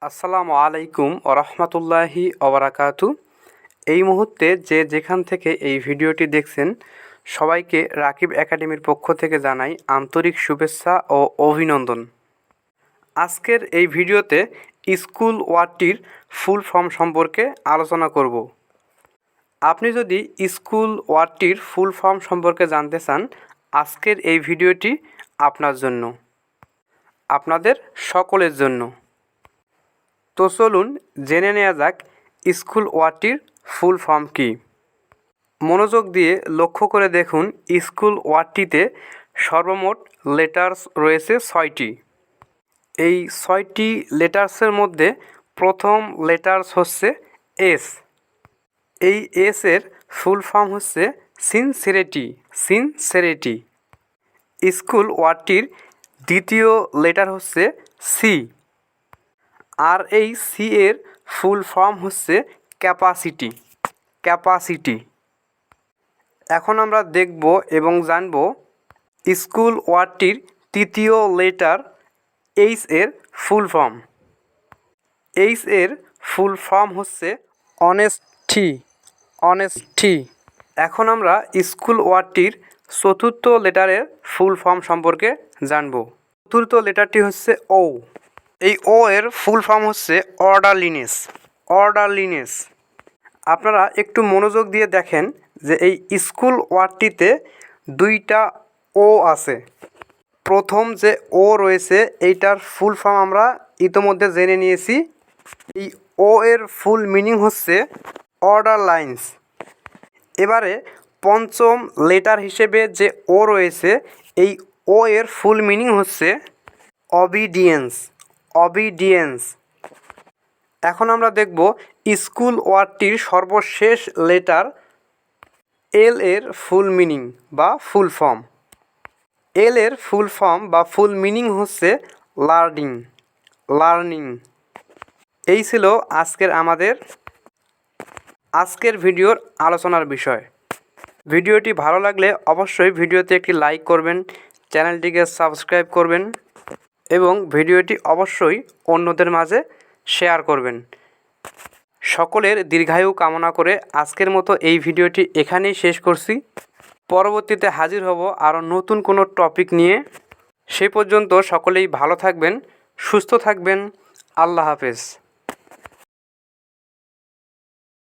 আসসালামু আলাইকুম ওরহমতুল্লাহি ওবরাকাতু। এই মুহূর্তে যে যেখান থেকে এই ভিডিওটি দেখছেন সবাইকে রাকিব একাডেমির পক্ষ থেকে জানাই আন্তরিক শুভেচ্ছা ও অভিনন্দন। আজকের এই ভিডিওতে স্কুল ওয়ার্ডটির ফুল ফর্ম সম্পর্কে আলোচনা করব। আপনি যদি স্কুল ওয়ার্ডটির ফুল ফর্ম সম্পর্কে জানতে চান, আজকের এই ভিডিওটি আপনার জন্য, আপনাদের সকলের জন্য। তো চলুন জেনে নেওয়া যাক স্কুল ওয়ার্ডটির ফুল ফর্ম কী। মনোযোগ দিয়ে লক্ষ্য করে দেখুন, স্কুল ওয়ার্ডটিতে সর্বমোট লেটার্স রয়েছে 6টি। এই 6টি লেটার্সের মধ্যে প্রথম লেটার্স হচ্ছে এস। এই এসের ফুল ফর্ম হচ্ছে সিনসিয়ারিটি। স্কুল ওয়ার্ডটির দ্বিতীয় লেটার হচ্ছে সি, আর এই সি এর ফুল ফর্ম হচ্ছে ক্যাপাসিটি। এখন আমরা দেখব এবং জানব স্কুল ওয়ার্ডটির তৃতীয় লেটার এইচ এর ফুল ফর্ম। এইচ এর ফুল ফর্ম হচ্ছে অনেস্টি। এখন আমরা স্কুল ওয়ার্ডটির চতুর্থ লেটারের ফুল ফর্ম সম্পর্কে জানব। চতুর্থ লেটারটি হচ্ছে ও। এই ও এর ফুল ফর্ম হচ্ছে অর্ডারলিনেস। আপনারা একটু মনোযোগ দিয়ে দেখেন যে এই স্কুল ওয়ার্ডটিতে দুইটা ও আছে। প্রথম যে ও রয়েছে এইটার ফুল ফর্ম আমরা ইতোমধ্যে জেনে নিয়েছি। এই ও এর ফুল মিনিং হচ্ছে অর্ডার লাইন্স। এবারে পঞ্চম লেটার হিসেবে যে ও রয়েছে, এই ও এর ফুল মিনিং হচ্ছে অবিডিয়েন্স। এখন আমরা দেখব স্কুল ওয়ার্ডটির সর্বশেষ লেটার এল এর ফুল মিনিং বা ফুল ফর্ম। এল এর ফুল ফর্ম বা ফুল মিনিং হচ্ছে লার্নিং। এই ছিল আজকের ভিডিওর আলোচনার বিষয়। ভিডিওটি ভালো লাগলে অবশ্যই ভিডিওতে একটি লাইক করবেন, চ্যানেলটিকে সাবস্ক্রাইব করবেন এবং ভিডিওটি অবশ্যই অন্যদের মাঝে শেয়ার করবেন। সকলের দীর্ঘায়ু কামনা করে আজকের মতো এই ভিডিওটি এখানেই শেষ করছি। পরবর্তীতে হাজির হব আরও নতুন কোনো টপিক নিয়ে। সে পর্যন্ত সকলেই ভালো থাকবেন, সুস্থ থাকবেন। আল্লাহ হাফেজ।